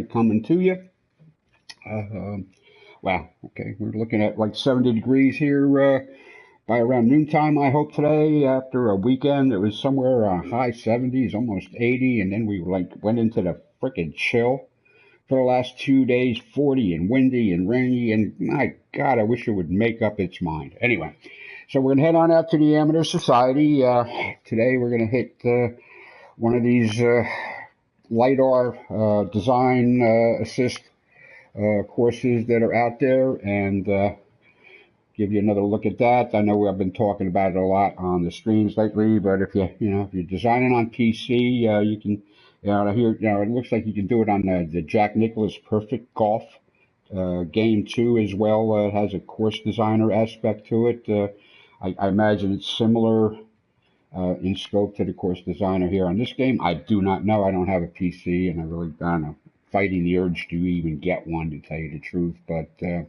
coming to you. Uh, wow, okay, we're looking at like 70 degrees here by around noontime, I hope, today after a weekend that was somewhere high 70s, almost 80, and then we went into the frickin' chill for the last 2 days, 40 and windy and rainy, and my God, I wish it would make up its mind. Anyway, so we're going to head on out to the Amateur Society. Today we're going to hit one of these LiDAR design assist courses that are out there and give you another look at that. I know I've been talking about it a lot on the streams lately, but if you're designing on PC, you can, it looks like you can do it on the Jack Nicklaus Perfect Golf game too as well. It has a course designer aspect to it. I imagine it's similar in scope to the course designer here on this game. I do not know. I don't have a PC, and I don't know, fighting the urge to even get one, to tell you the truth. But I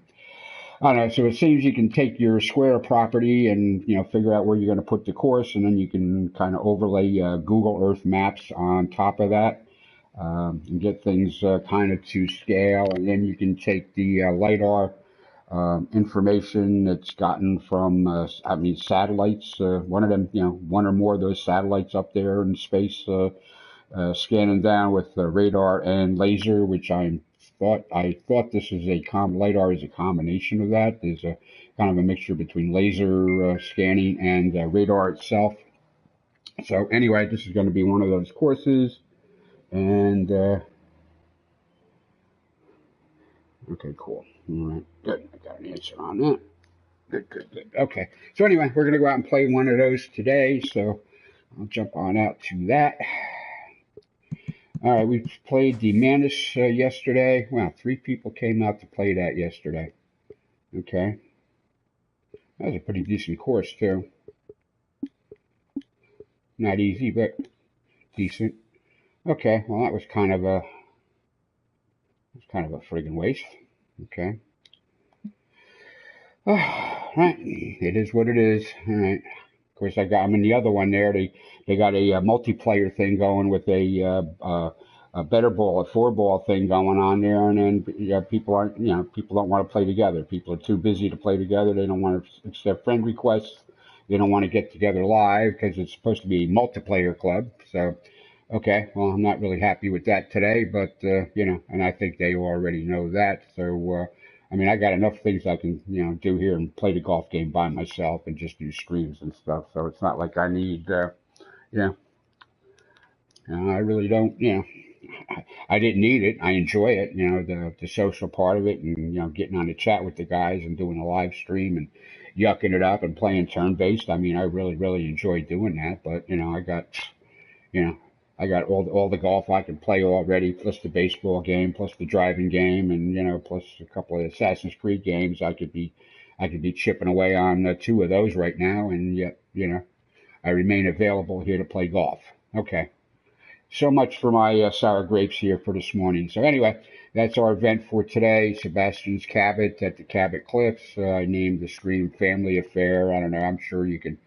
don't know. So it seems you can take your square property and figure out where you're going to put the course, and then you can kind of overlay Google Earth maps on top of that and get things kind of to scale. And then you can take the LiDAR information that's gotten from, satellites. One of them, one or more of those satellites up there in space, scanning down with radar and laser, which I thought this is LiDAR is a combination of that. There's a kind of a mixture between laser scanning and radar itself. So anyway, this is going to be one of those courses, and okay, cool. All right, good. I got an answer on that. Good. Okay. So anyway, we're going to go out and play one of those today. So I'll jump on out to that. All right, we played the Manus yesterday. Wow, 3 people came out to play that yesterday. Okay. That was a pretty decent course, too. Not easy, but decent. Okay, well, that was kind of a friggin' waste. Okay. All right, it is what it is. All right. Of course, I'm in the other one there. They got a multiplayer thing going with a better ball, a 4-ball thing going on there, and then people don't want to play together. People are too busy to play together. They don't want to accept friend requests. They don't want to get together live because it's supposed to be a multiplayer club. So, okay, well, I'm not really happy with that today, but and I think they already know that. So. I got enough things I can, do here and play the golf game by myself and just do streams and stuff. So it's not like I need, I really don't, I didn't need it. I enjoy it, the social part of it and, getting on the chat with the guys and doing a live stream and yucking it up and playing turn-based. I really, really enjoy doing that. But, you know, I got all the golf I can play already, plus the baseball game, plus the driving game, and plus a couple of Assassin's Creed games. I could be chipping away on 2 of those right now, and yet I remain available here to play golf. Okay, so much for my sour grapes here for this morning. So anyway, that's our event for today. Sebastian's Cabot at the Cabot Cliffs. I named the stream Family Affair. I don't know. I'm sure you can.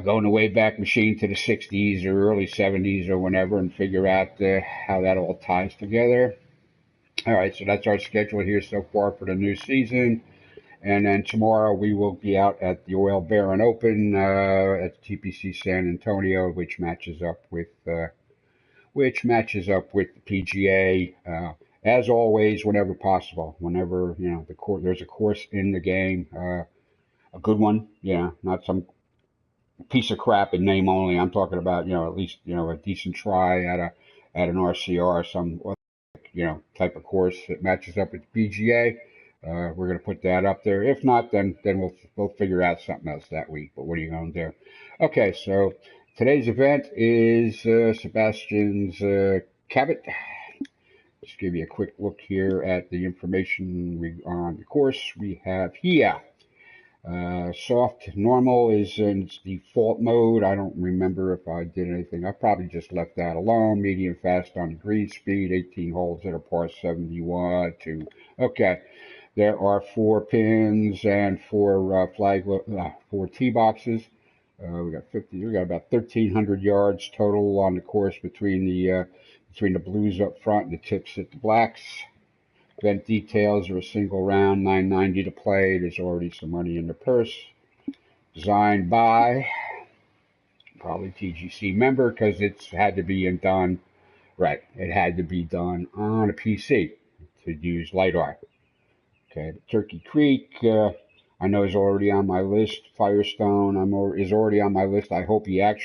Go in the Wayback Machine to the 60s or early 70s or whenever and figure out how that all ties together. All right, so that's our schedule here so far for the new season. And then tomorrow we will be out at the Oil Baron Open at TPC San Antonio, which matches up with the PGA. As always, whenever possible, whenever there's a course in the game, a good one, not some piece of crap in name only. I'm talking about, at least, a decent try at an RCR, some, type of course that matches up with the PGA. We're going to put that up there. If not, then we'll figure out something else that week. But what are you going to do? Okay, so today's event is Sebastian's Cabot. Just give you a quick look here at the information on the course we have here. Soft normal is in its default mode. I don't remember if I did anything. I probably just left that alone. Medium fast on the green speed, 18 holes at a par 71 to, okay. There are 4 pins and 4 4 tee boxes. We got about 1,300 yards total on the course between the between the blues up front and the tips at the blacks. Event details are a single round, $9.90 to play. There's already some money in the purse. Designed by probably TGC member because it's had to be done right. It had to be done on a PC to use LiDAR. Okay, Turkey Creek, I know is already on my list. Firestone, is already on my list. I hope that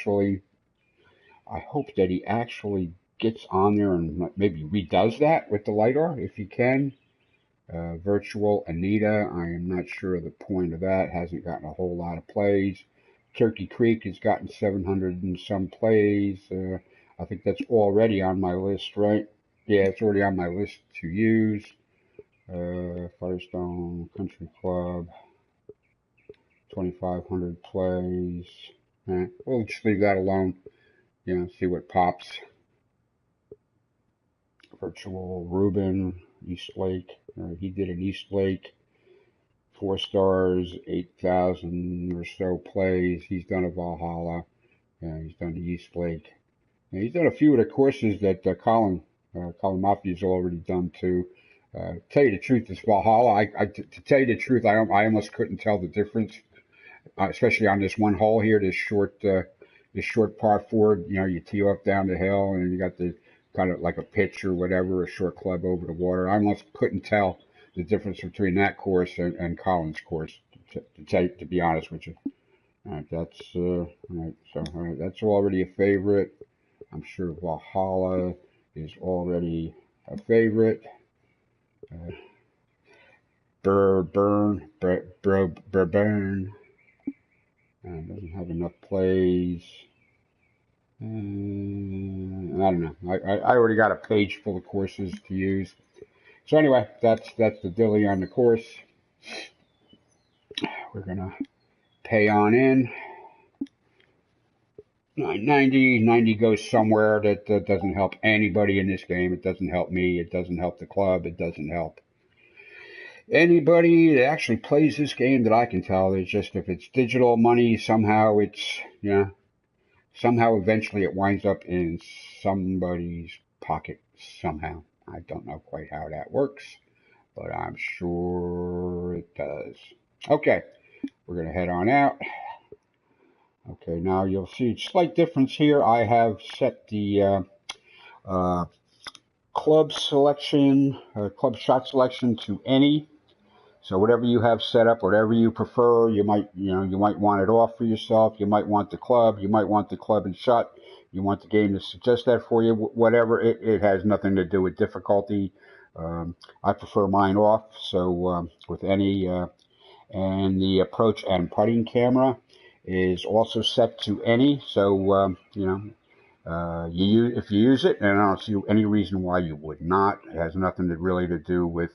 he actually gets on there and maybe redoes that with the LiDAR if he can. Virtual Anita, I am not sure of the point of that. Hasn't gotten a whole lot of plays. Turkey Creek has gotten 700 and some plays. I think that's already on my list, right? Yeah, it's already on my list to use. Firestone Country Club, 2,500 plays. We'll just leave that alone. See what pops. Virtual Ruben, Eastlake. He did an Eastlake. 4 stars, 8,000 or so plays. He's done a Valhalla. He's done the Eastlake. And he's done a few of the courses that Colin Mafia's already done too. Tell you the truth, this Valhalla, to tell you the truth, I almost couldn't tell the difference, especially on this one hole here, this short par 4. You tee off down the hill and you got the kind of like a pitch or whatever, a short club over the water. I almost couldn't tell the difference between that course and Colin's course, to be honest with you. All right, that's already a favorite. I'm sure Valhalla is already a favorite. Burn doesn't have enough plays. I don't know. I already got a page full of courses to use. So anyway, that's the dilly on the course. We're gonna pay on in. 90 goes somewhere that doesn't help anybody in this game. It doesn't help me. It doesn't help the club. It doesn't help anybody that actually plays this game that I can tell. It's just if it's digital money, somehow somehow eventually it winds up in somebody's pocket somehow. I don't know quite how that works, but I'm sure it does. Okay, we're going to head on out. Okay, now you'll see a slight difference here. I have set the club shot selection to any. So whatever you have set up, whatever you prefer, you might want it off for yourself. You might want the club. You might want the club and shot. You want the game to suggest that for you. Whatever, it has nothing to do with difficulty. I prefer mine off. So with any, and the approach and putting camera is also set to any. So if you use it, and I don't see any reason why you would not. It has nothing really to do with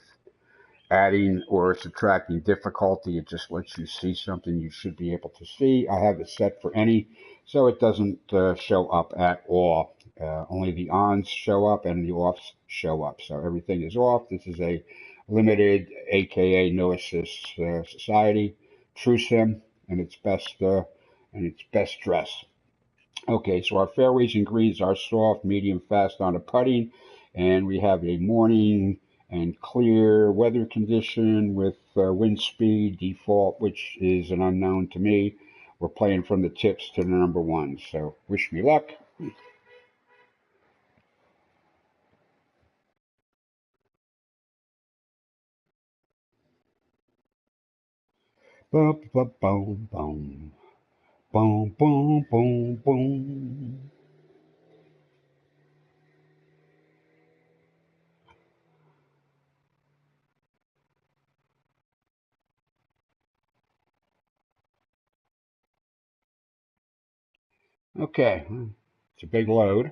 adding or subtracting difficulty. It just lets you see something you should be able to see. I have it set for any, so it doesn't show up at all. Only the ons show up and the offs show up. So everything is off. This is a limited, aka no assist society, true sim, and its best dress. Okay, so our fairways and greens are soft, medium, fast on the putting, and we have a morning and clear weather condition with wind speed default, which is an unknown to me. We're playing from the tips to the number 1, so wish me luck. Boom, boom, boom, boom, boom, boom, boom, boom. Okay, it's a big load.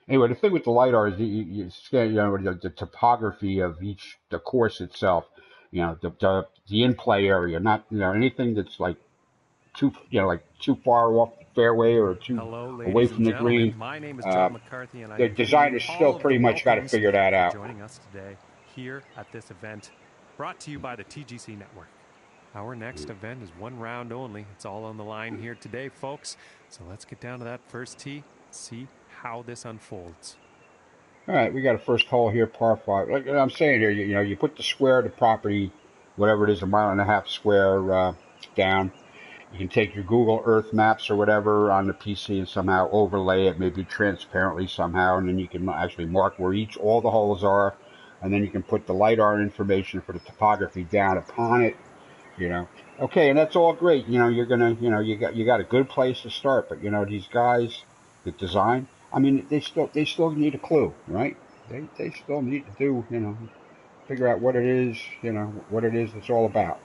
Anyway, the thing with the LiDAR is you scan, the topography of the course itself, the in-play area, not, anything that's like too far off the fairway or too away from the green. My name is John McCarthy, and I The designers still pretty much got to figure that out. Joining us today here at this event, brought to you by the TGC Network. Our next event is 1 round only. It's all on the line here today, folks. So let's get down to that first tee, see how this unfolds. All right, we got a first hole here, par 5. Like I'm saying here, you know, you put the square of the property, whatever it is, a mile and a half square down. You can take your Google Earth maps or whatever on the PC and somehow overlay it, maybe transparently somehow, and then you can actually mark where all the holes are, and then you can put the LiDAR information for the topography down upon it. You know, okay, and that's all great. You know, you're gonna, you know, you got a good place to start, but you know, these guys that design, I mean, they still need a clue, right? They still need to do, you know, figure out what it is, you know, what it is it's all about.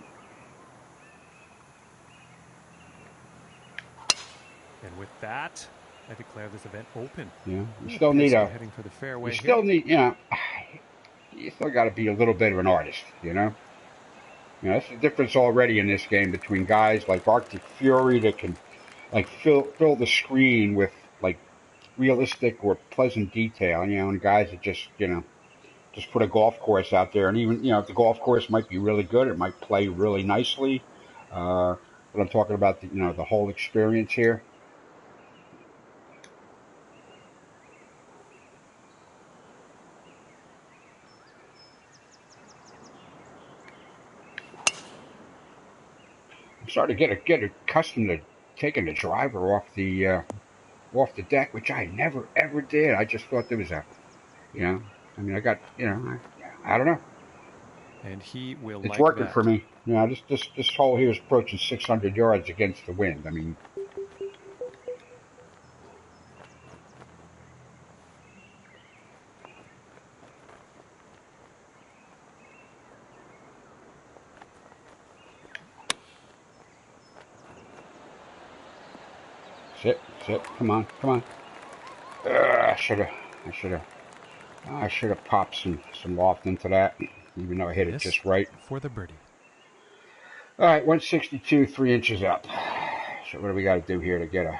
And with that, I declare this event open. You know, you We'll still need pistol a, heading for the you fairway still here. need, you know, you still got to be a little bit of an artist, you know. You know, that's the difference already in this game between guys like Arctic Fury that can like fill the screen with like realistic or pleasant detail, you know, and guys that just, you know, just put a golf course out there, and even, you know, the golf course might be really good, it might play really nicely, but I'm talking about the, you know, the whole experience here. I'm starting to get accustomed to taking the driver off the deck, which I never ever did. I just thought there was a, you know, I mean, I got, you know, I don't know. And he will It's like working for that. me. You know, this hole here is approaching 600 yards against the wind. I mean, sit. Come on, come on. I should have, I should have popped some loft into that, even though I hit And it this just right. for the birdie. All right, 162, 3 inches up. So what do we got to do here to get a?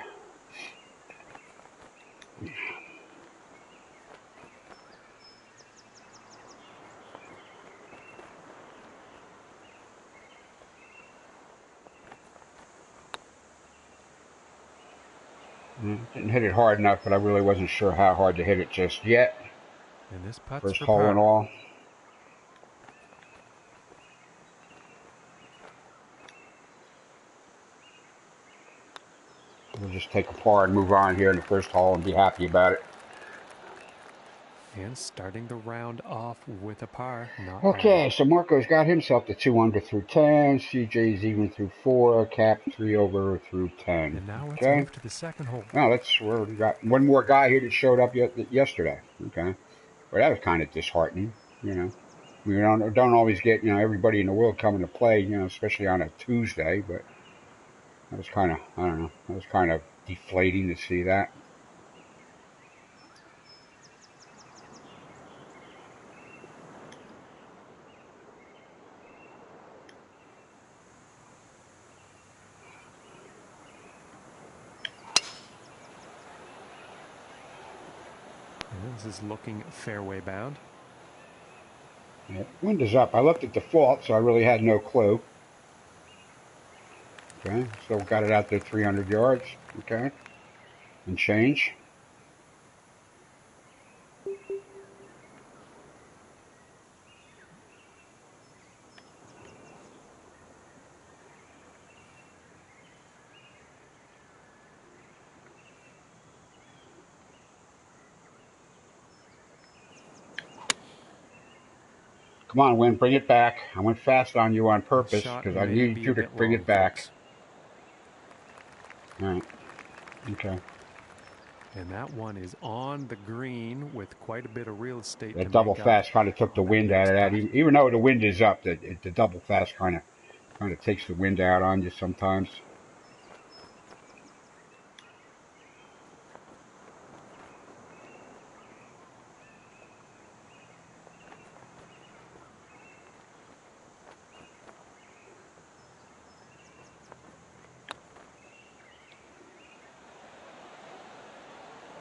Didn't hit it hard enough, but I really wasn't sure how hard to hit it just yet. And this putt's First for hole and par. all. We'll just take a par and move on here in the first hole and be happy about it. And starting the round off with a par, not bad. Okay, so Marco's got himself to 2 under through 10. CJ's even through 4. Cap 3 over through 10. And now let's Okay. move to the second hole. Well, we got one more guy here that showed up yesterday. Okay. Well, that was kind of disheartening, you know. We don't always get, you know, everybody in the world coming to play, you know, especially on a Tuesday, but that was kind of, I don't know, that was kind of deflating to see that. And this is looking fairway bound. Yeah, wind is up. I left it default, so I really had no clue. Okay, still got it out there 300 yards. Okay, and change. Come on, wind, bring it back. I went fast on you on The purpose shot because I may needed be you a to bit bring it long, back. folks. All right. Okay. And that one is on the green with quite a bit of real estate to That double make up fast kind of took the on that wind out next of that. putt. Even though the wind is up, the double fast kind of takes the wind out on you sometimes.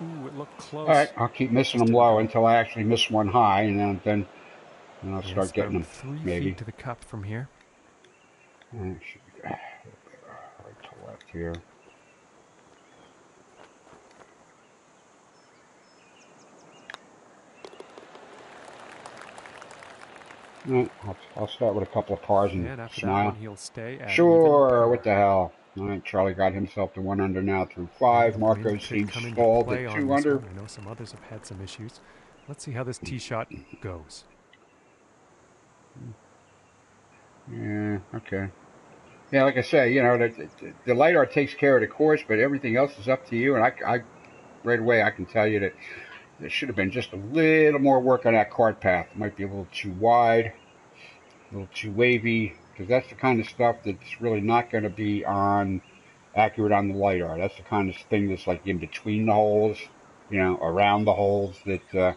Ooh, it looked All right, close. I'll keep missing Just them didn't low go. until I actually miss one high, and then I'll And it's start getting about them 3 feet maybe. to the cup from here. Should be right to left here. Right, I'll start with a couple of pars and And after that smile. one, he'll stay at even Sure, what par. the hell. All right, Charlie got himself to 1 under now through Maybe 5. the wind Marco could seems come into stalled play at on 2 this under. one. I know some others have had some issues. Let's see how this tee shot goes. Yeah, okay. Yeah, like I say, you know, the LiDAR takes care of the course, but everything else is up to you. And I right away, I can tell you that there should have been just a little more work on that cart path. It might be a little too wide, a little too wavy, because that's the kind of stuff that's really not going to be accurate on the LiDAR. That's the kind of thing that's like in between the holes, you know, around the holes that,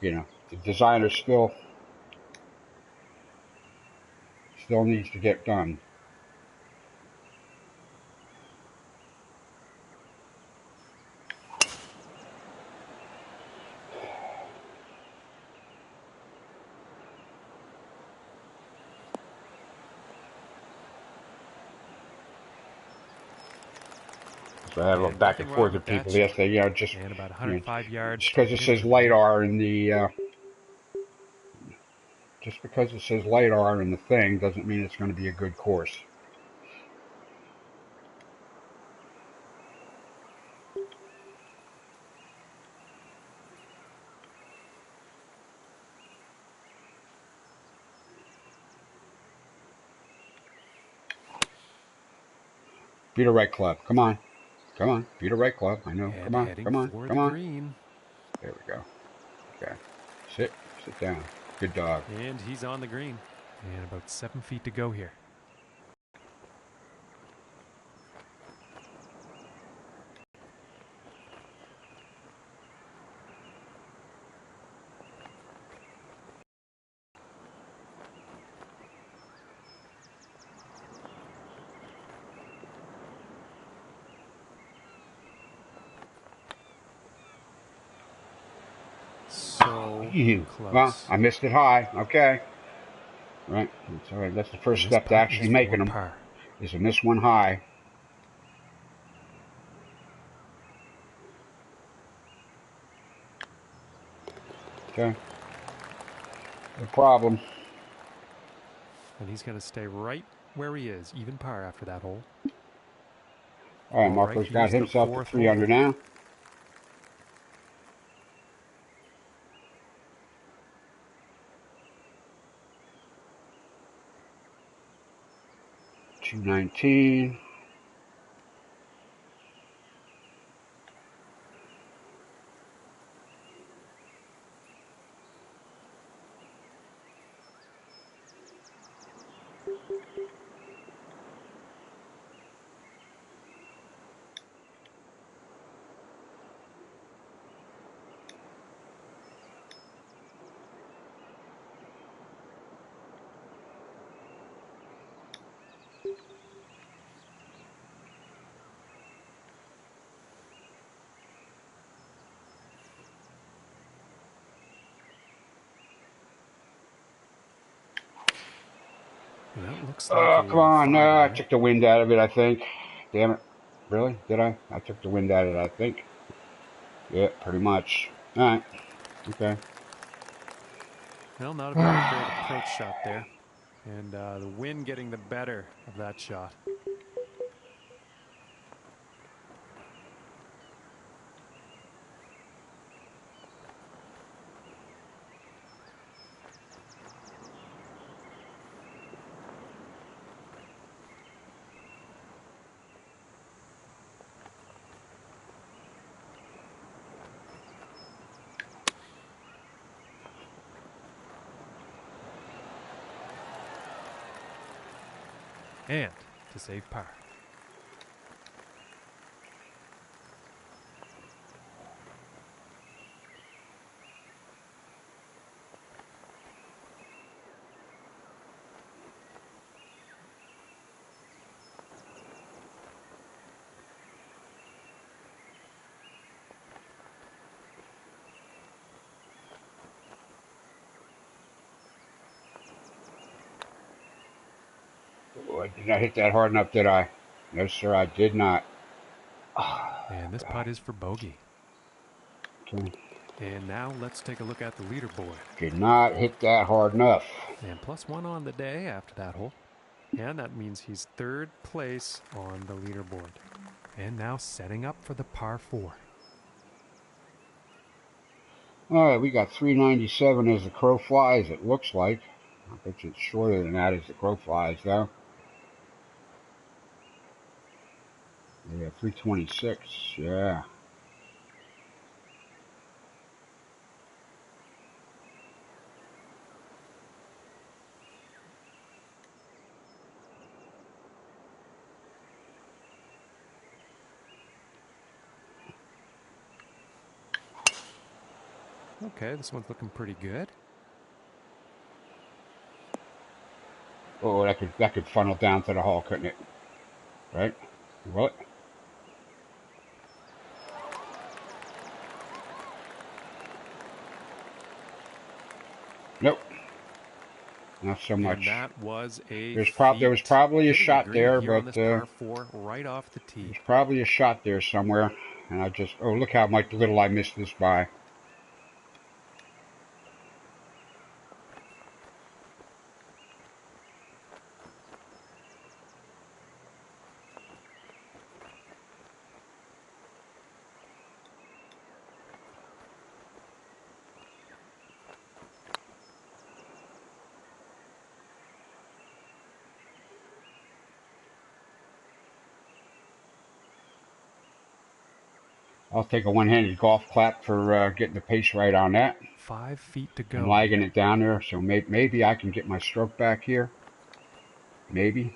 you know, the designer still needs to get done. So I had a little And back and nothing wrong forth with with that people shot. yesterday, you know, And about you know, 105 yards just to the because it pin says for birdie. LiDAR in the, just because it says LiDAR in the thing doesn't mean it's going to be a good course. Beat a right club. Come on. Come on. Beat a right club. I know. And Come on. heading Come on. for the Come on. green. There we go. Okay. Sit. Sit down. Good dog. And he's on the green. And about 7 feet to go here. So Well, close. I missed it high. Okay. Right. That's all right. That's the first And this step to putt is actually for making them, par. is to miss one high. Okay. No problem. And he's going to stay right where he is, even par after that hole. All right. All right, Marco's got here's the himself to fourth 3 under hole. now. .219. And that looks like Oh, a come on. 5 No, I iron. took the wind out of it, I think. Damn it. Really? Did I? I took the wind out of it, I think. Yeah, pretty much. All right. Okay. Well, not a very great approach shot there. And the wind getting the better of that shot. And to save par. Oh, I did not hit that hard enough, did I? No, sir, I did not. And this putt is for bogey. Okay. And now let's take a look at the leaderboard. Did not hit that hard enough. And +1 on the day after that hole. And that means he's third place on the leaderboard. And now setting up for the par 4. All right, we got 397 as the crow flies, it looks like. I bet you it's shorter than that as the crow flies, though. Yeah, 326, yeah. Okay, this one's looking pretty good. Oh, that could funnel down to the hole, couldn't it? Right? Will it? Nope. Not so much. And that was a there was probably a shot there, here on but this par 4 right off the tee. there's probably a shot there somewhere. And I just, oh, look how much little I missed this by. I'll take a one-handed golf clap for getting the pace right on that. 5 feet to go. I'm lagging it down there, so maybe I can get my stroke back here. Maybe.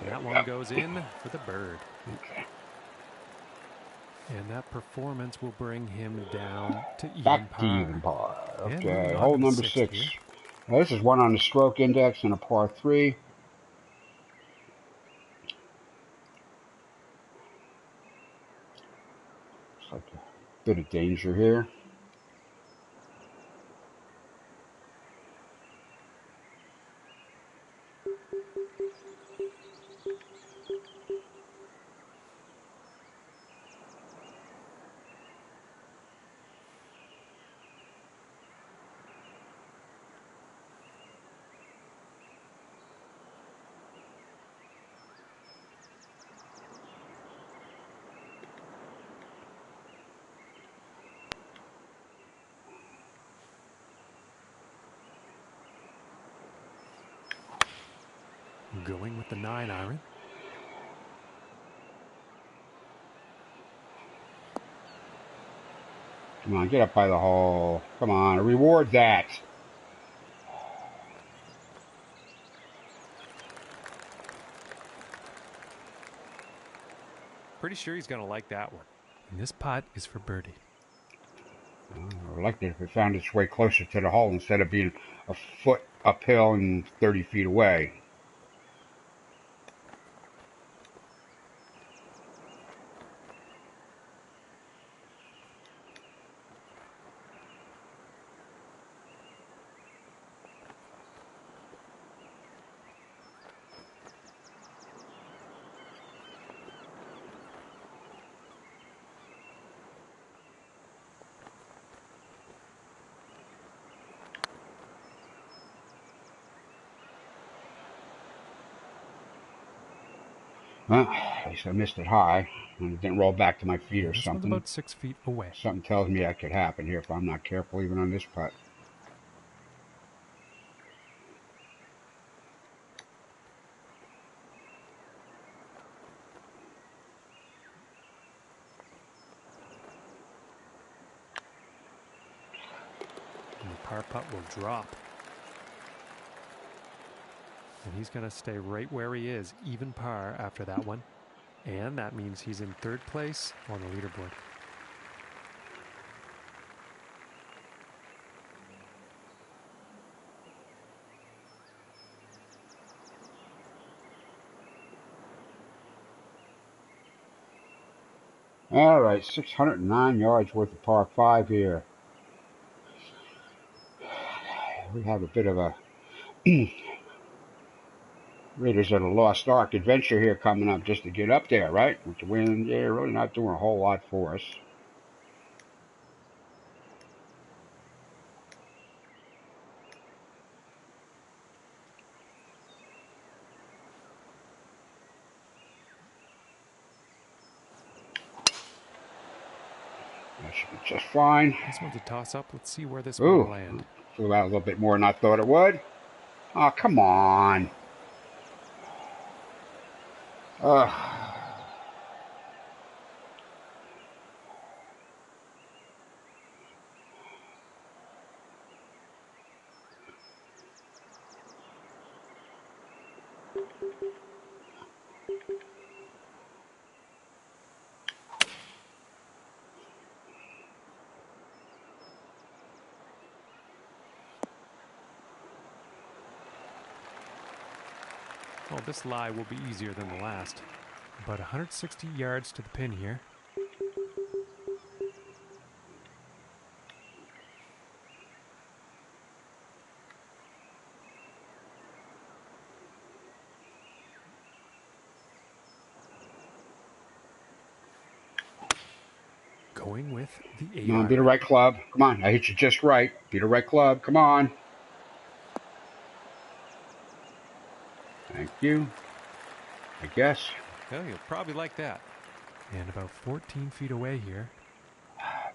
And that one goes in for the bird. Okay. And that performance will bring him down to even Back par. to even par. Okay, And hole number 6. Now, this is one on the stroke index and a par 3. Looks like a bit of danger here. Going with the 9-iron. Come on, get up by the hole. Come on, reward that. Pretty sure he's going to like that one. And this putt is for birdie. I liked it if it found its way closer to the hole instead of being a foot uphill and 30 feet away. Well, at least I missed it high, and it didn't roll back to my feet or This something. one's about 6 feet away. Something tells me that could happen here if I'm not careful even on this putt. And the par putt will drop. And he's going to stay right where he is, even par after that one. And that means he's in third place on the leaderboard. All right, 609 yards worth of par 5 here. We have a bit of a Raiders of the Lost Ark adventure here coming up just to get up there, right? With the wind, yeah, really not doing a whole lot for us. That should be just fine. This one's a toss-up. Let's see where this one will Ooh, land. flew out a little bit more than I thought it would. Oh, come on. Well, this lie will be easier than the last. About 160 yards to the pin here. Going with the 8 Come on, iron. be the right club. Come on, I hit you just right. Be the right club. Come on. Thank you. I guess. Well, you'll probably like that. And about 14 feet away here.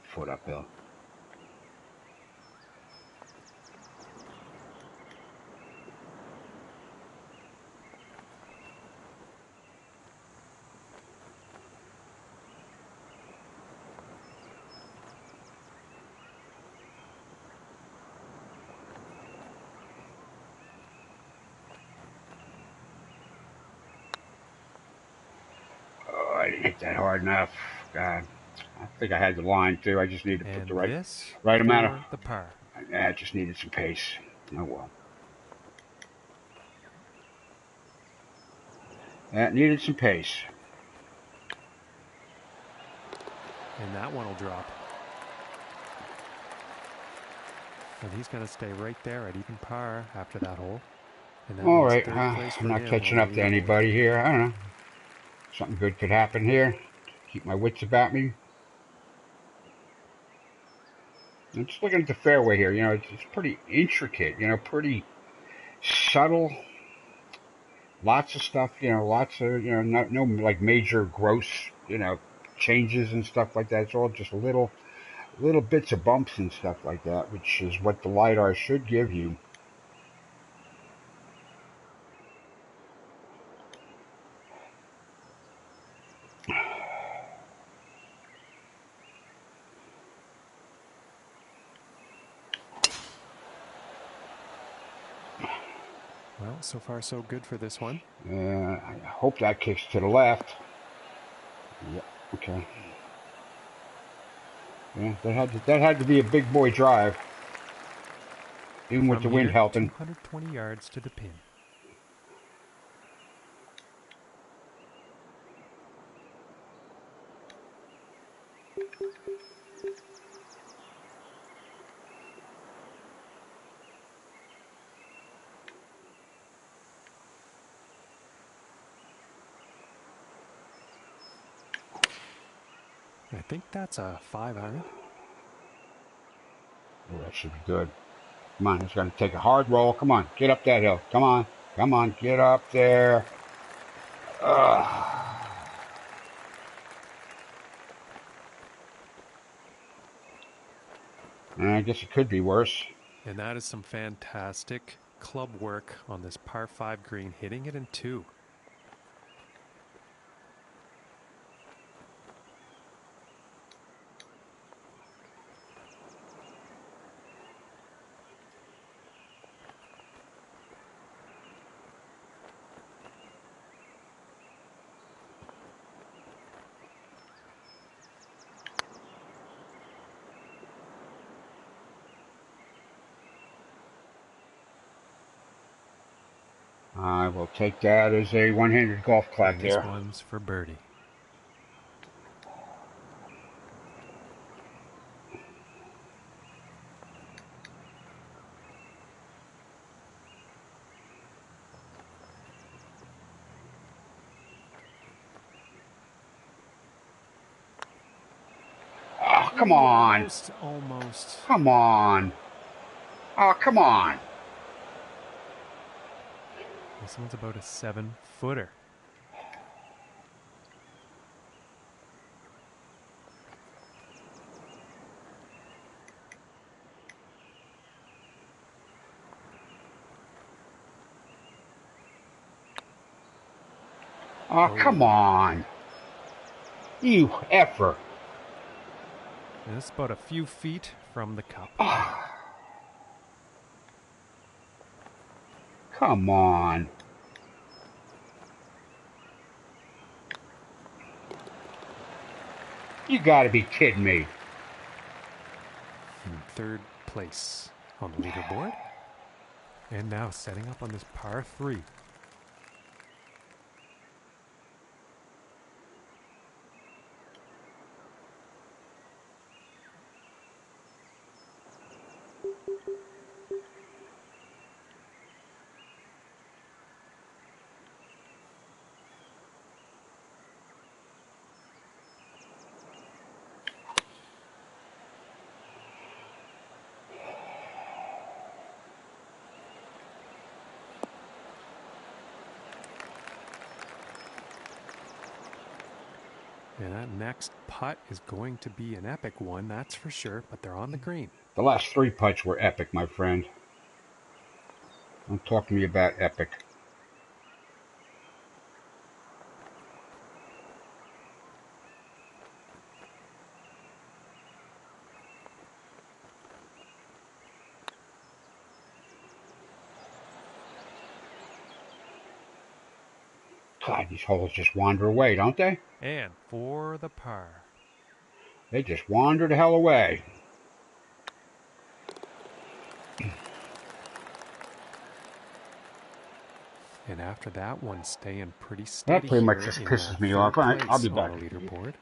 Foot uphill. Oh, I didn't hit that hard enough. God. I think I had the line too. I just needed to put the right amount of. For the par. I just needed some pace. Oh well. That needed some pace. And that one will drop. And he's going to stay right there at even par after that hole. And that All means right, third place I'm for not him catching on up the to leaderboard. anybody here. I don't know. Something good could happen here. Keep my wits about me. I'm just looking at the fairway here. You know, it's pretty intricate. You know, pretty subtle. Lots of stuff. You know, lots of no like major gross changes and stuff like that. It's all just little bits of bumps and stuff like that, which is what the LiDAR should give you. Well, so far so good for this one. I hope that kicks to the left. Yep. Okay. Yeah, that had to be a big boy drive, even with the wind helping. 220 yards to the pin. I think that's a 5 iron. Oh, that should be good. Come on, it's going to take a hard roll. Come on, get up that hill. Come on, get up there. Ugh. I guess it could be worse. And that is some fantastic club work on this par 5 green, hitting it in 2. I will take that as a one-handed golf clap This there. one's for birdie. come Ooh, on. Almost. Come on. Oh, come on. This one's about a 7-footer. Oh, come on. You effer. And it's about a few feet from the cup. Come on. You gotta be kidding me. In third place on the leaderboard. And now setting up on this par 3. And that next putt is going to be an epic one, that's for sure, but they're on the green. The last 3 putts were epic, my friend. Don't talk to me about epic. God, these holes just wander away, don't they? And for the par. They just wander the hell away. And after that one, staying pretty steady. That pretty much here just in pisses me third off. I'll place be back. on the leaderboard.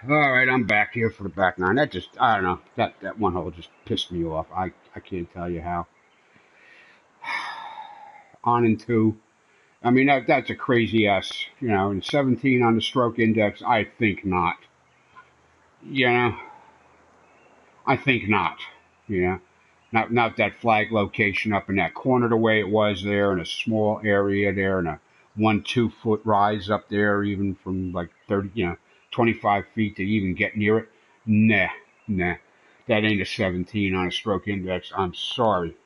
All right, I'm back here for the back nine. That just, I don't know, that one hole just pissed me off. I can't tell you how. On and two. I mean, that's a crazy ass, and 17 on the stroke index. I think not. You know, I think not. You know, not that flag location up in that corner the way it was there in a small area there and a 1-2 foot rise up there, even from like 30, 25 feet to even get near it. Nah, nah. That ain't a 17 on a stroke index. I'm sorry.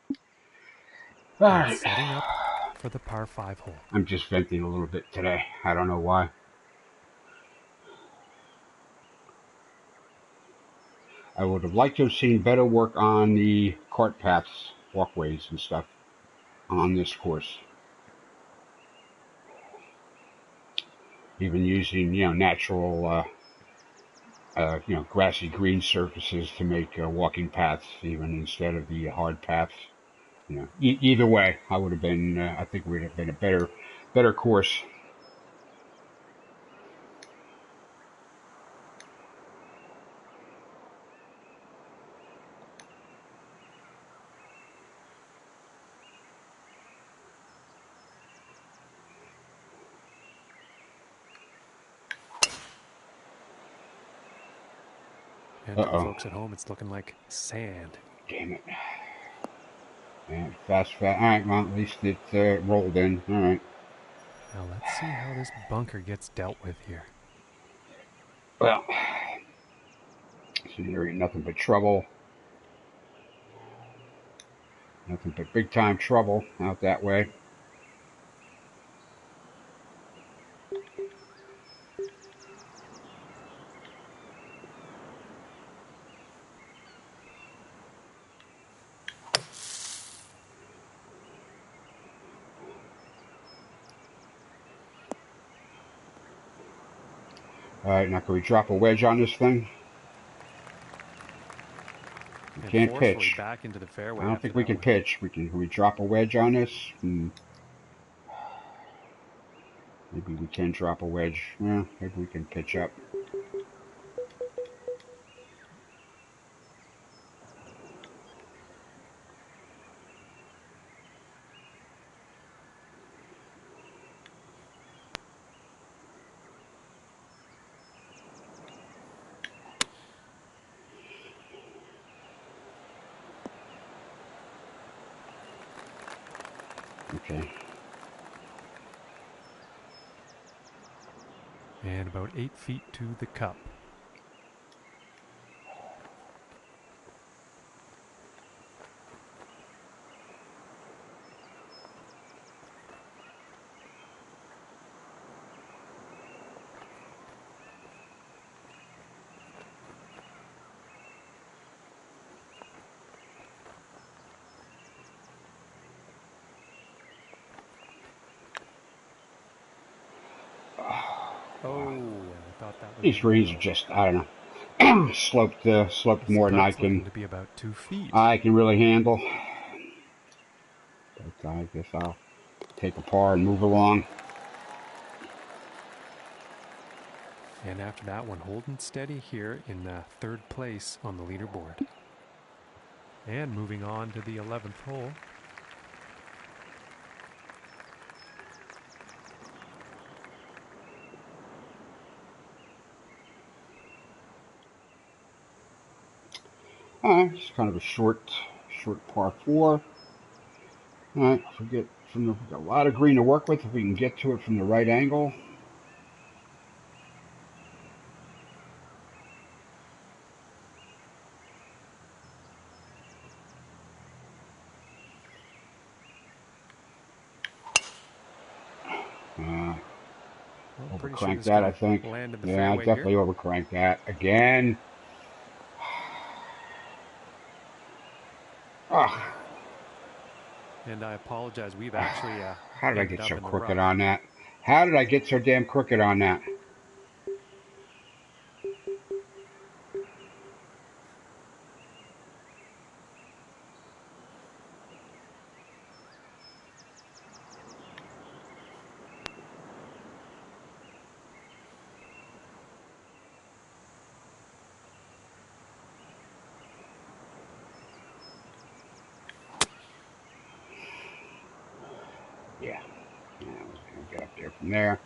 All And right. setting up for the par 5 hole. I'm just venting a little bit today. I don't know why. I would have liked to have seen better work on the cart paths, walkways, and stuff on this course. Even using, natural, grassy green surfaces to make walking paths, even instead of the hard paths. Either way, I would have been. I think it would have been a better course. And for the folks at home, it's looking like sand. Damn it. And fast. All right, well, at least it rolled in. All right. Now let's see how this bunker gets dealt with here. Well, see, there ain't nothing but trouble. Nothing but big time trouble out that way. All right, now can we drop a wedge on this thing? We And can't forcefully pitch. back into the fairway. I don't after think we that can one. pitch. Can we drop a wedge on this? Maybe we can drop a wedge. Well, maybe we can pitch up. Okay. And about 8 feet to the cup. Oh, I thought that would These be a greens are no. just, I don't know, sloped This more than put's looking to be about 2 feet. I can really handle. But I guess I'll take a par and move along. And after that one, holding steady here in third place on the leaderboard. And moving on to the 11th hole. All right, it's kind of a short par four. All right, we got a lot of green to work with if we can get to it from the right angle. Well, pretty sure Overcranked this is that, I going think. to land in the Yeah, I fairway definitely here. overcranked that again. Ugh. And I apologize. We've actually How did I ended get up so in the crooked rough. on that? How did I get so damn crooked on that? there from there.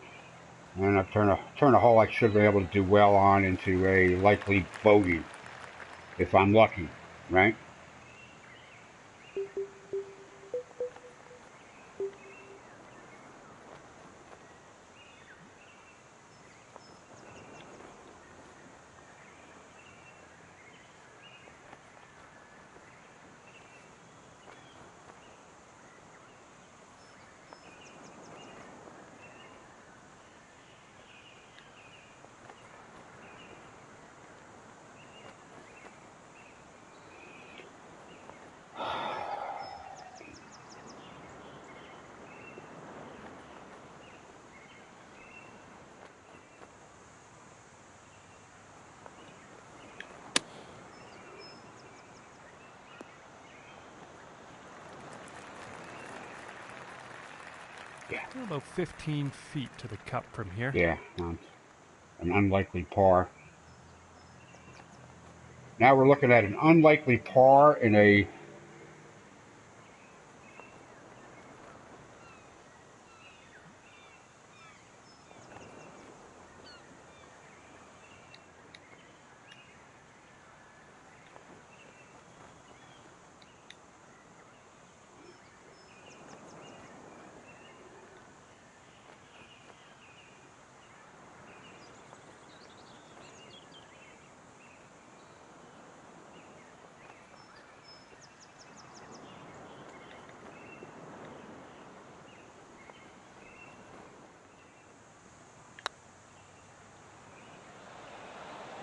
And I've turned a hole I should be able to do well on into a likely bogey, if I'm lucky, right? Yeah. About 15 feet to the cup from here. Yeah, an unlikely par. Now we're looking at an unlikely par in a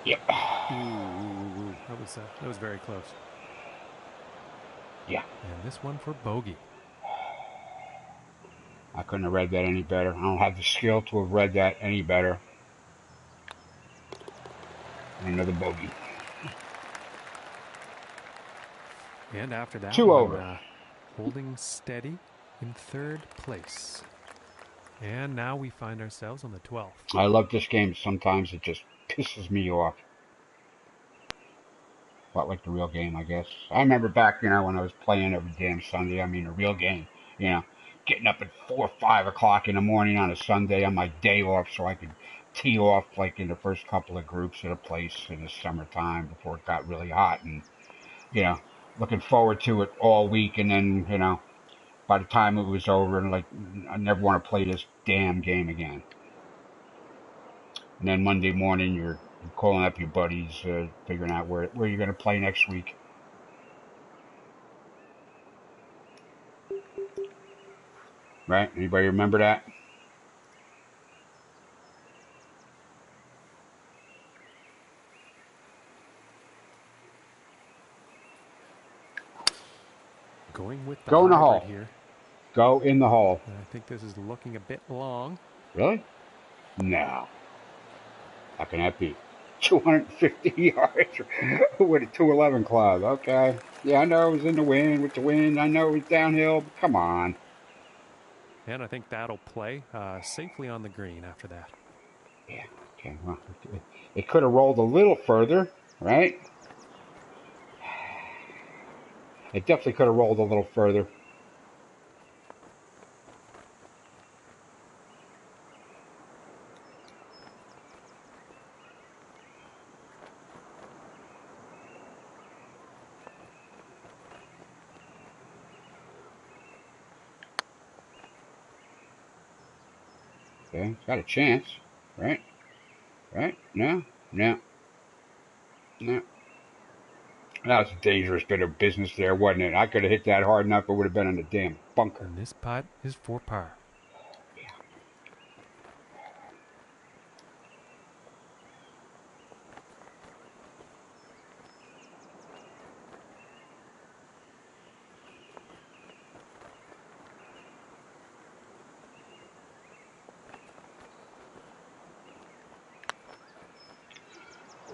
yeah. Ooh, that was very close. Yeah. And this one for bogey. I couldn't have read that any better. I don't have the skill to have read that any better. Another bogey. And after that 2 one, over. holding steady in third place. And now we find ourselves on the 12th. I love this game. Sometimes it just pisses me off. A lot like the real game, I guess. I remember back, when I was playing every damn Sunday. I mean, a real game. Getting up at 4 or 5 o'clock in the morning on a Sunday on my day off so I could tee off like in the first couple of groups at a place in the summertime before it got really hot. And, looking forward to it all week. And then, by the time it was over, and like, I never want to play this damn game again. And then Monday morning, you're calling up your buddies, figuring out where you're going to play next week. Right? Anybody remember that? Going with the Go in the hybrid hole. here. Go in the hole. And I think this is looking a bit long. Really? No. How can that be? 250 yards with a 211 club. Okay. Yeah, I know it was in the wind with the wind. I know it was downhill, but come on. And I think that'll play safely on the green after that. Yeah. Okay. Well, it could have rolled a little further, right? It definitely could have rolled a little further. Okay, it's got a chance, right? Right? No, no, no. That was a dangerous bit of business there, wasn't it? I could have hit that hard enough, it would have been in the damn bunker. And this putt is for par. Yeah.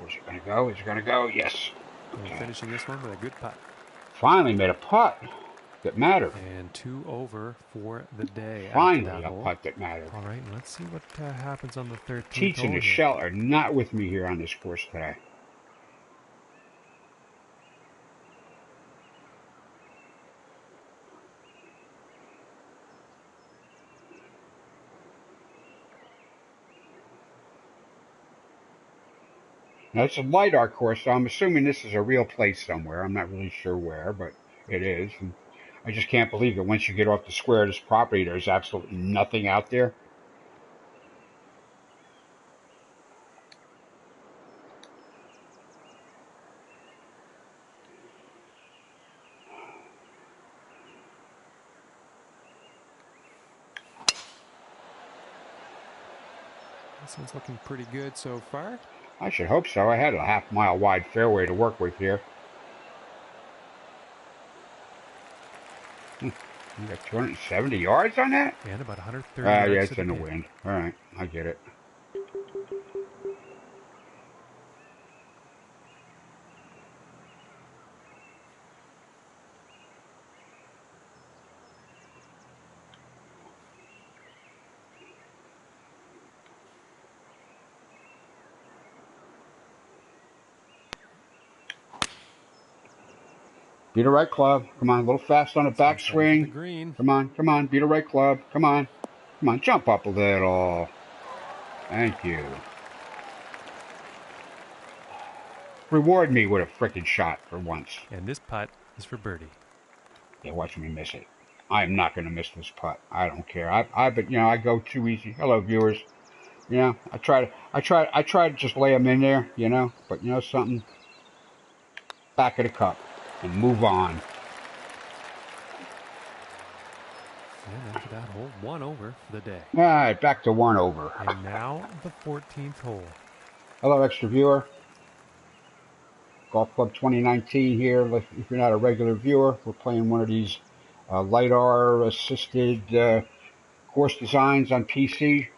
Where's it going to go? Is it going to go? Yes. And Okay. finishing this one with a good putt. Finally made a putt that mattered. And 2 over for the day. Finally after that a hole. putt that mattered. All right, let's see what happens on the 13th Teats hole and the here. shell are not with me here on this course today. Now, it's a LiDAR course, so I'm assuming this is a real place somewhere. I'm not really sure where, but it is. And I just can't believe that once you get off the square of this property, there's absolutely nothing out there. This one's looking pretty good so far. I should hope so. I had a half-mile wide fairway to work with here. You got 270 yards on that? And about 130 Yeah, yards to it's the in the pin. wind. All right, I get it. Be the right club. Come on, a little fast on the backswing. The green. Come on. Be the right club. Come on. Jump up a little. Thank you. Reward me with a frickin' shot for once. And this putt is for birdie. Yeah, watch me miss it. I'm not going to miss this putt. I don't care. I go too easy. Hello, viewers. I try to just lay them in there, but you know something? Back of the cup and move on. And after that hole, 1 over for the day. All right, back to 1 over. And now the 14th hole. Hello, extra viewer. Golf Club 2019 here. If you're not a regular viewer, we're playing one of these LiDAR-assisted course designs on PC.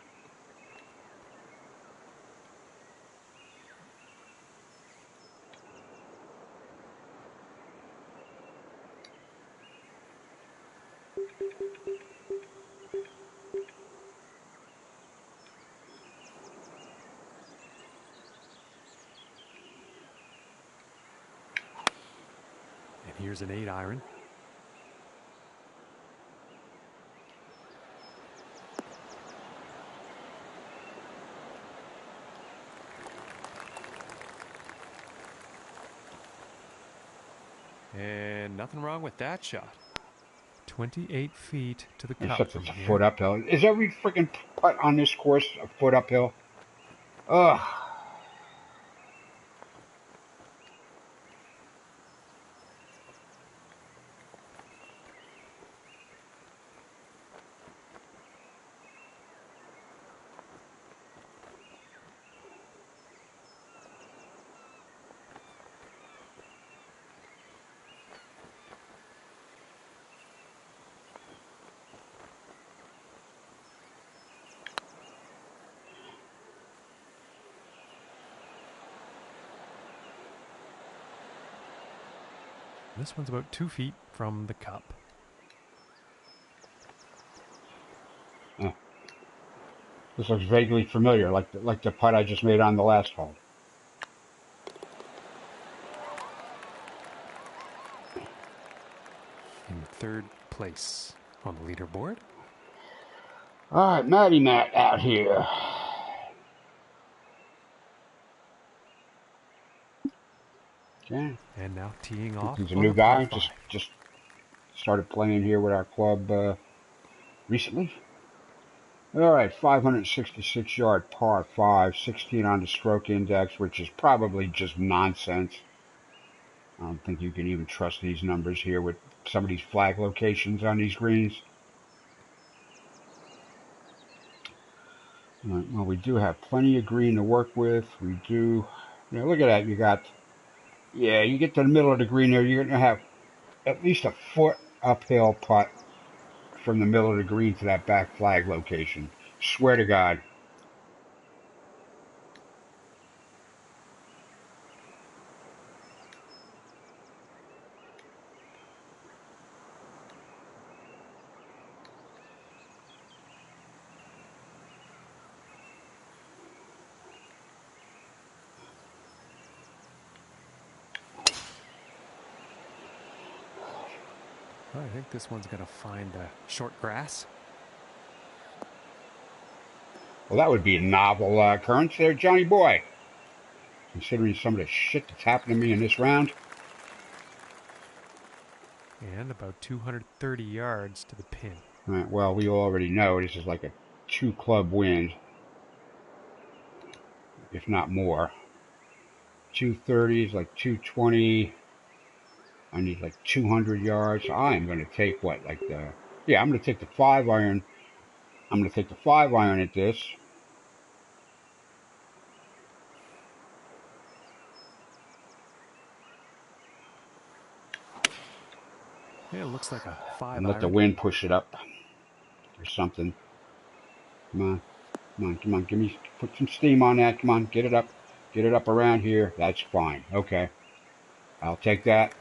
Here's an 8-iron. And nothing wrong with that shot. 28 feet to the cup. Except it's a foot uphill. Is every freaking putt on this course a foot uphill? Ugh. This one's about 2 feet from the cup. Oh. This looks vaguely familiar, like the putt I just made on the last hole. In 3rd place on the leaderboard. All right, Matty Matt out here. Okay. And now teeing off. He's a new guy. Just started playing here with our club recently. All right, 566-yard par 5, 16 on the stroke index, which is probably just nonsense. I don't think you can even trust these numbers here with some of these flag locations on these greens. All right, well, we do have plenty of green to work with. We do. Look at that. You get to the middle of the green there, you're going to have at least a foot uphill putt from the middle of the green to that back flag location. Swear to God. Well, I think this one's going to find short grass. Well, that would be a novel occurrence there, Johnny boy. considering some of the shit that's happened to me in this round. And about 230 yards to the pin. All right, well, we already know this is like a 2-club wind, if not more. 230 is like 220. I need like 200 yards. So I am going to take what, like the, yeah, I'm going to take the 5-iron. I'm going to take the 5-iron at this. Yeah, it looks like a 5-iron. And let the wind push it up or something. Come on, come on, come on. Give me, put some steam on that. Come on, get it up. Get it up around here. That's fine. Okay. I'll take that.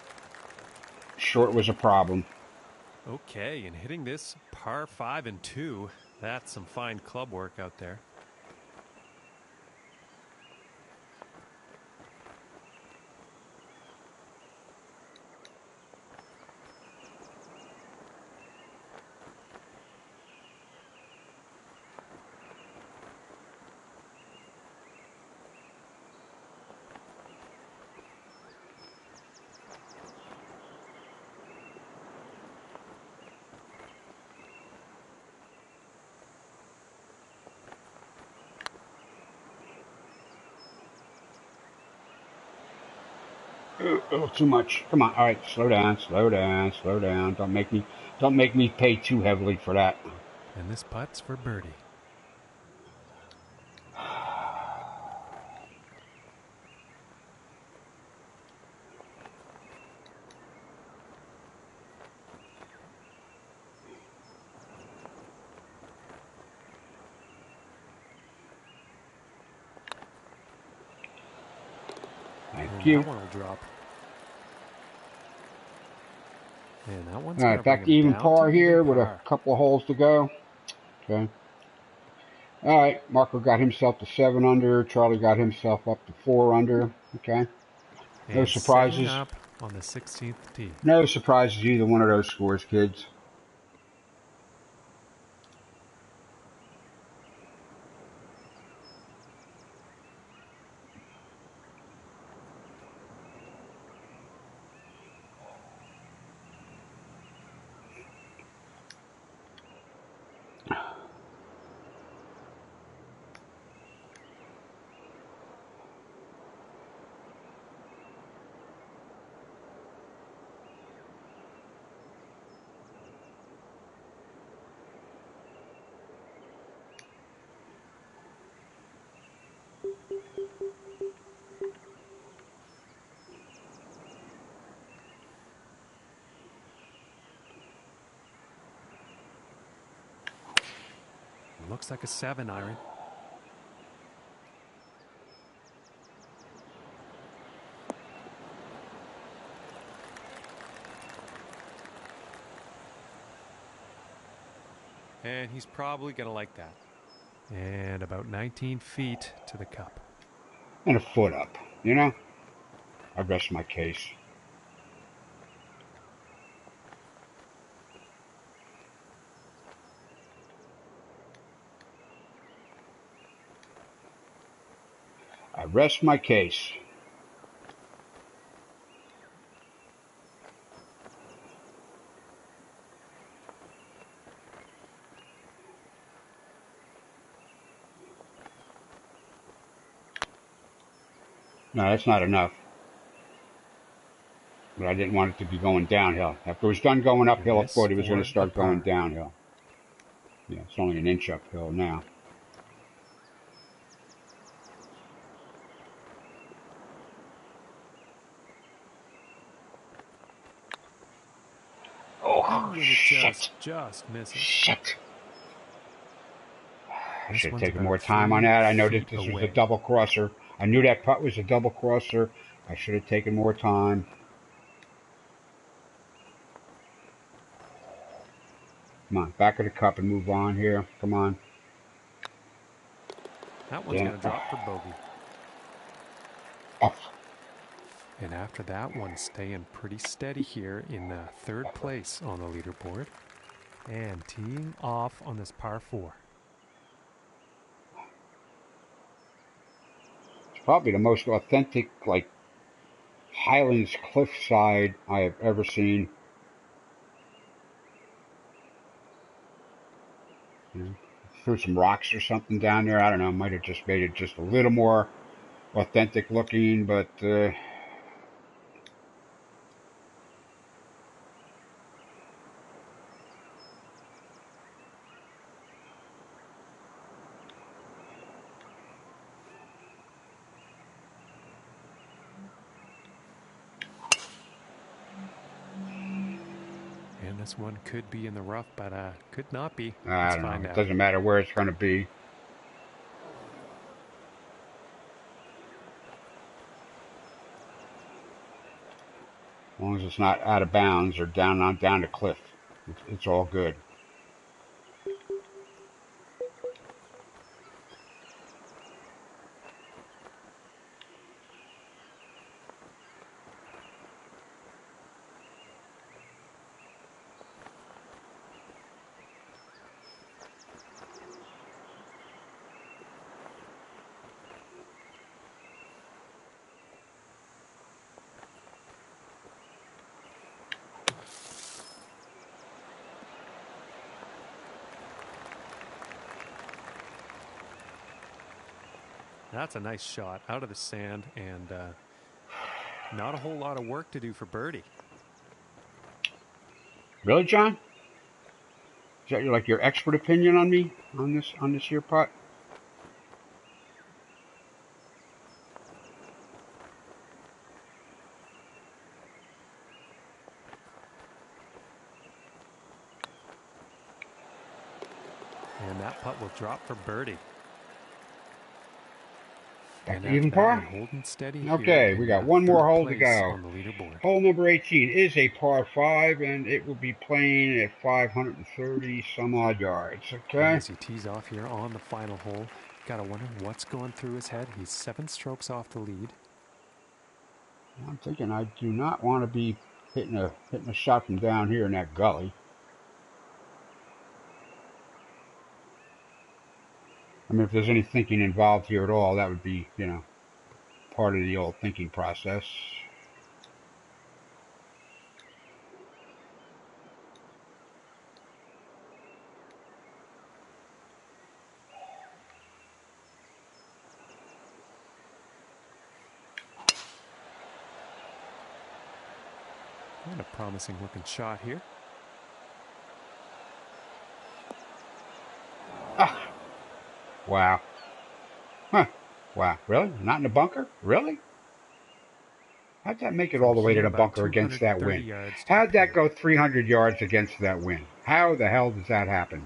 Short was a problem. Okay, and hitting this par 5 and 2, that's some fine club work out there. Oh, too much. Come on. All right, slow down, slow down, slow down. Don't make me pay too heavily for that. And this putt's for birdie. Thank And you. that one will drop. And that one's All going right, to bring back to him even down par to here even with a par. couple of holes to go. Okay. All right, Marco got himself to 7 under. Charlie got himself up to 4 under. Okay. No And setting surprises. up on the 16th tee. No surprises either one of those scores, kids. Looks like a 7-iron. And he's probably going to like that. And about 19 feet to the cup. And a foot up, you know? I rest my case. I rest my case. No, that's not enough. But I didn't want it to be going downhill. After it was done going And uphill, I this thought it was going for to the start going par. downhill. Yeah, it's only an inch uphill now. Oh, Ooh, and it shit. just misses. Shit. I This should have one's taken about more time on 3 that. I know that feet this was a away. double crosser. I knew that putt was a double crosser. I should have taken more time. Come on, back of the cup and move on here. Come on. That one's Damn going it. to drop for bogey. Oh. And after that one, staying pretty steady here in third place on the leaderboard. And teeing off on this par 4. probably the most authentic, like, Highlands cliffside I have ever seen. You know, threw some rocks or something down there. I don't know. Might have just made it just a little more authentic looking, but And this one could be in the rough, but could not be. I Let's don't know. find It out. doesn't matter where it's going to be. As long as it's not out of bounds or down the cliff, it's all good. That's a nice shot out of the sand, and not a whole lot of work to do for birdie. Really, John? Is that like your expert opinion on me on this here putt? And that putt will drop for birdie. Back And to after even that one, par? holding steady here Okay, we in got one more third hole to place go. on the leaderboard. Hole number 18 is a par 5, and it will be playing at 530 some odd yards. And Okay? as he tees off here on the final hole, gotta wonder what's going through his head. He's 7 strokes off the lead. I'm thinking I do not want to be hitting a shot from down here in that gully. I mean, if there's any thinking involved here at all, that would be, part of the old thinking process. And a promising looking shot here. Ah, wow. Huh. Wow. Really? Not in the bunker? Really? How'd that make it all From the way to here, the about bunker against that 230 wind? yards to How'd the that pin. go 300 yards against that wind? How the hell does that happen?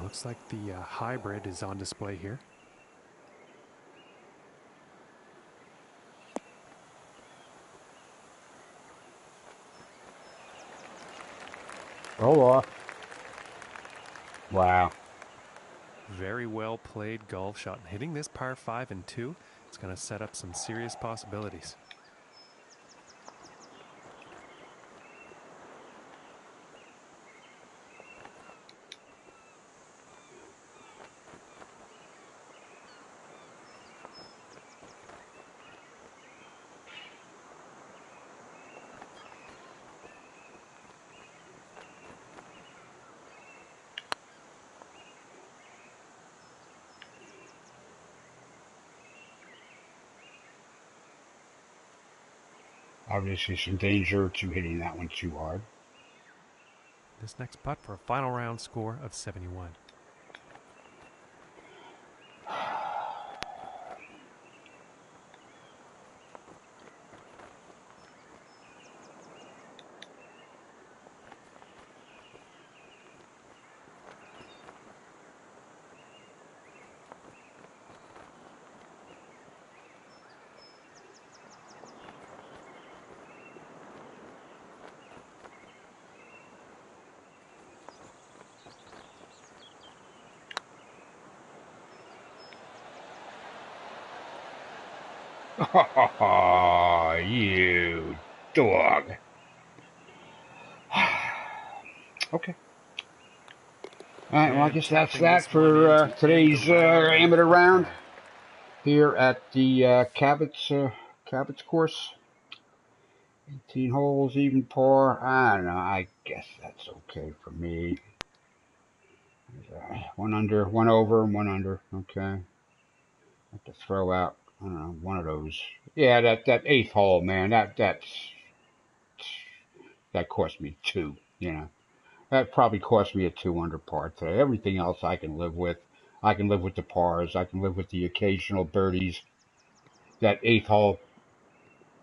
Looks like the hybrid is on display here. Roll off. Wow. Very well played golf shot. And hitting this par 5 and 2, it's going to set up some serious possibilities. Obviously some danger to hitting that one too hard. This next putt for a final round score of 71. Oh, you dog. Okay. All right, well, I And guess that's tapping that this one for in to end the today's round with amateur a round par. here at the Cabot's course. 18 holes, even par. I don't know. I guess that's okay for me. One under, one over, and one under. Okay. I have to throw out, I don't know, one of those. Yeah, that eighth hole, man. That cost me two. You know, that probably cost me a 2 under par today. Everything else I can live with. I can live with the pars. I can live with the occasional birdies. That eighth hole,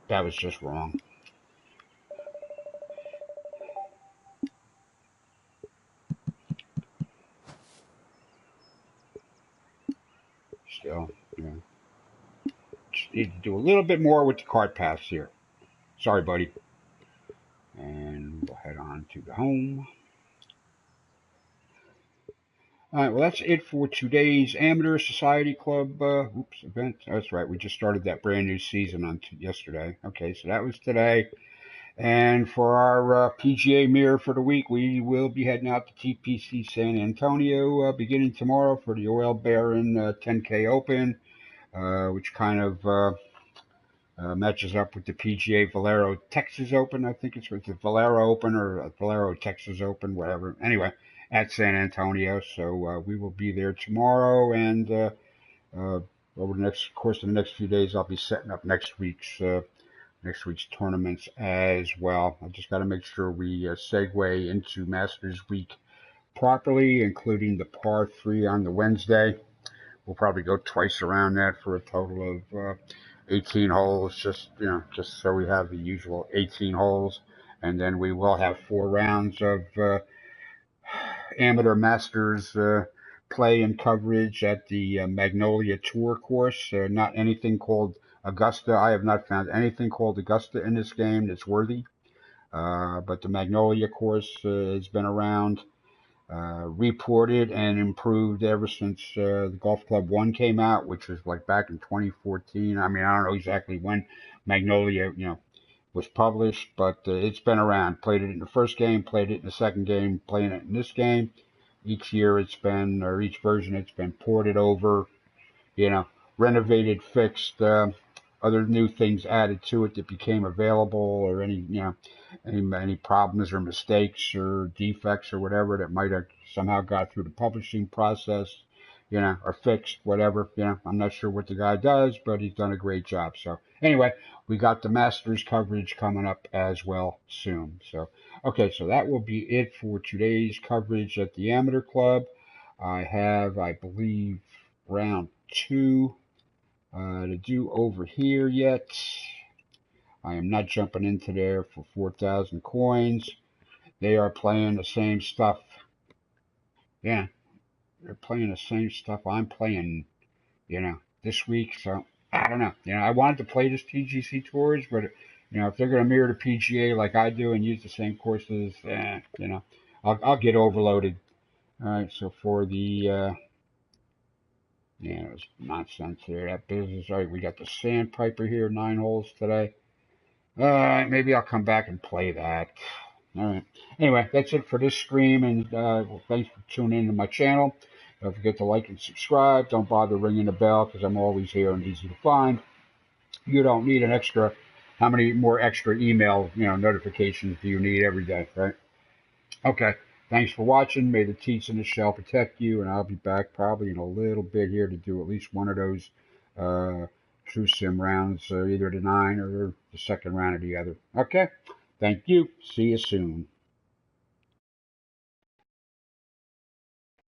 that was just wrong. Still, yeah. Just need to do a little bit more with the cart paths here. Sorry, buddy. And we'll head on to the home. All right, well, that's it for today's Amateur Society Club event. That's right, we just started that brand new season on yesterday. Okay, so that was today. And for our PGA mirror for the week, we will be heading out to TPC San Antonio beginning tomorrow for the Oil Baron 10K Open, which kind of matches up with the PGA Valero Texas Open. I think it's the Valero Open or Valero Texas Open, whatever. Anyway, at San Antonio. So we will be there tomorrow, and over the course of the next few days, I'll be setting up next week's tournaments as well. I just got to make sure we segue into Masters Week properly, including the par 3 on the Wednesday. We'll probably go twice around that for a total of 18 holes, just so we have the usual 18 holes, and then we will have 4 rounds of amateur masters play and coverage at the Magnolia Tour course. Not anything called Augusta. I have not found anything called Augusta in this game that's worthy. But the Magnolia course has been around, reported and improved ever since the Golf Club 1 came out, which was like back in 2014. I mean, I don't know exactly when Magnolia, was published, but it's been around. Played it in the first game, played it in the second game, playing it in this game. Each year or each version it's been ported over, you know, renovated, fixed, other new things added to it that became available, or any problems or mistakes or defects or whatever that might have somehow got through the publishing process, or fixed, whatever. I'm not sure what the guy does, but he's done a great job. So anyway, we got the Masters coverage coming up as well soon. So, okay, so that will be it for today's coverage at the Amateur Club. I have, I believe, round 2 to do over here yet. I am not jumping into there for 4,000 coins. They are playing the same stuff. Yeah, they're playing the same stuff I'm playing, this week. So I don't know. I wanted to play this TGC Tours, but if they're going to mirror the PGA like I do and use the same courses, I'll get overloaded. All right, so for the it was nonsense here. That business. All right, we got the Sandpiper here, 9 holes today. All right, maybe I'll come back and play that. All right. Anyway, that's it for this stream, and thanks for tuning into my channel. Don't forget to like and subscribe. Don't bother ringing the bell because I'm always here and easy to find. You don't need an extra. How many more extra email notifications do you need every day, right? Okay. Thanks for watching. May the teats in the shell protect you, and I'll be back probably in a little bit here to do at least one of those True Sim rounds, either the 9 or the second round of the other. Okay. Thank you. See you soon.